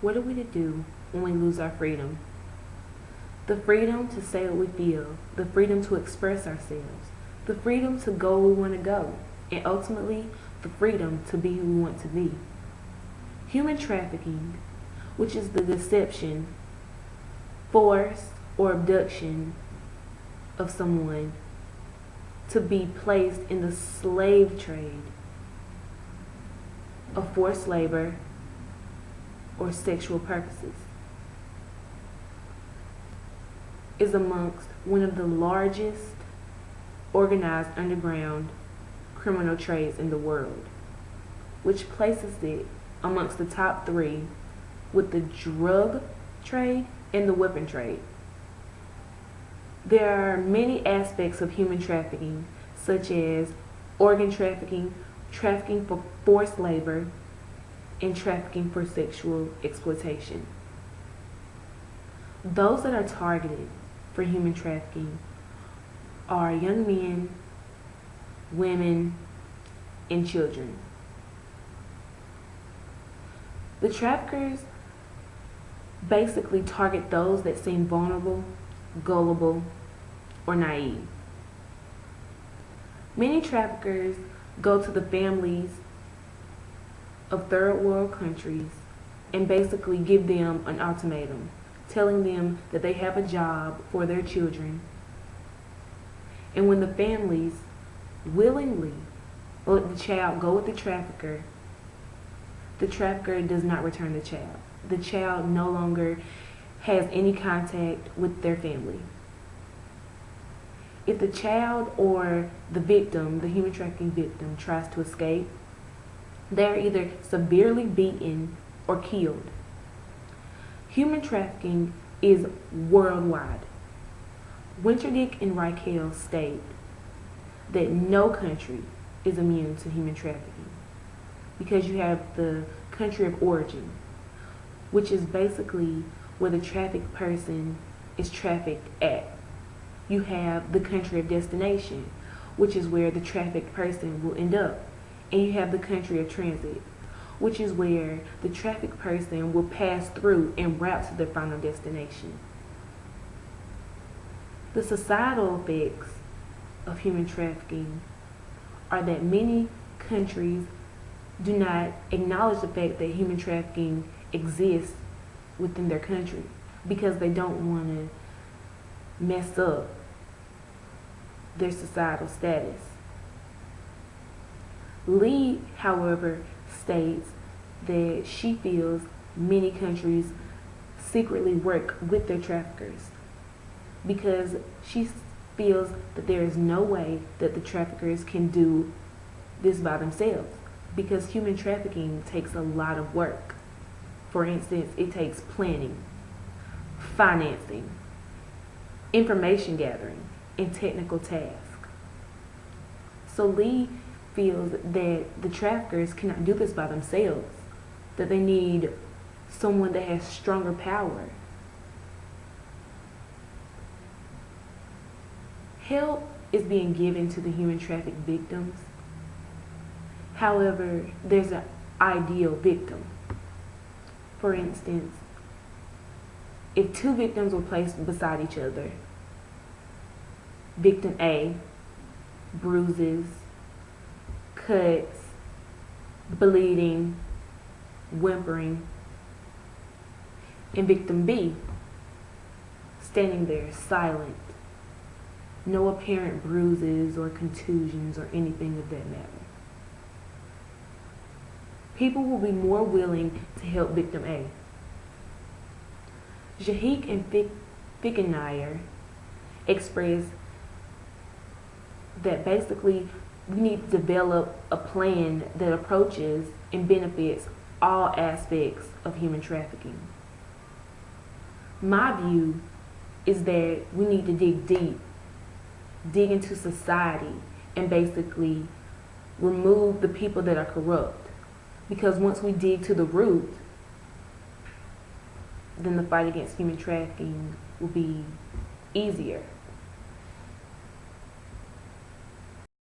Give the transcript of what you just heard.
What are we to do when we lose our freedom? The freedom to say what we feel, the freedom to express ourselves, the freedom to go where we want to go, and ultimately, the freedom to be who we want to be. Human trafficking, which is the deception, force, or abduction of someone to be placed in the slave trade of forced labor or sexual purposes, is amongst one of the largest organized underground criminal trades in the world, which places it amongst the top three with the drug trade and the weapon trade. There are many aspects of human trafficking, such as organ trafficking, trafficking for forced labor, and trafficking for sexual exploitation. Those that are targeted for human trafficking are young men, women, and children. The traffickers basically target those that seem vulnerable, gullible, or naive. Many traffickers go to the families of third world countries and basically give them an ultimatum, telling them that they have a job for their children. And when the families willingly let the child go with the trafficker does not return the child. The child no longer has any contact with their family. If the child or the victim, the human trafficking victim, tries to escape, they're either severely beaten or killed. Human trafficking is worldwide. Winterdick and Reichel state that no country is immune to human trafficking because you have the country of origin, which is basically where the trafficked person is trafficked at. You have the country of destination, which is where the trafficked person will end up. And you have the country of transit, which is where the trafficked person will pass through en route to their final destination. The societal effects of human trafficking are that many countries do not acknowledge the fact that human trafficking exists within their country because they don't want to mess up their societal status. Lee, however, states that she feels many countries secretly work with their traffickers because she feels that there is no way that the traffickers can do this by themselves because human trafficking takes a lot of work. For instance, it takes planning, financing, information gathering, and technical tasks. So Lee feels that the traffickers cannot do this by themselves, that they need someone that has stronger power. Help is being given to the human trafficked victims. However, there's an ideal victim. For instance, if two victims were placed beside each other, victim A, bruises, cuts, bleeding, whimpering, and victim B, standing there silent, no apparent bruises or contusions or anything of that matter. People will be more willing to help victim A. Jahik and Fickenmeyer express that basically we need to develop a plan that approaches and benefits all aspects of human trafficking. My view is that we need to dig deep, dig into society, and basically remove the people that are corrupt. Because once we dig to the root, then the fight against human trafficking will be easier.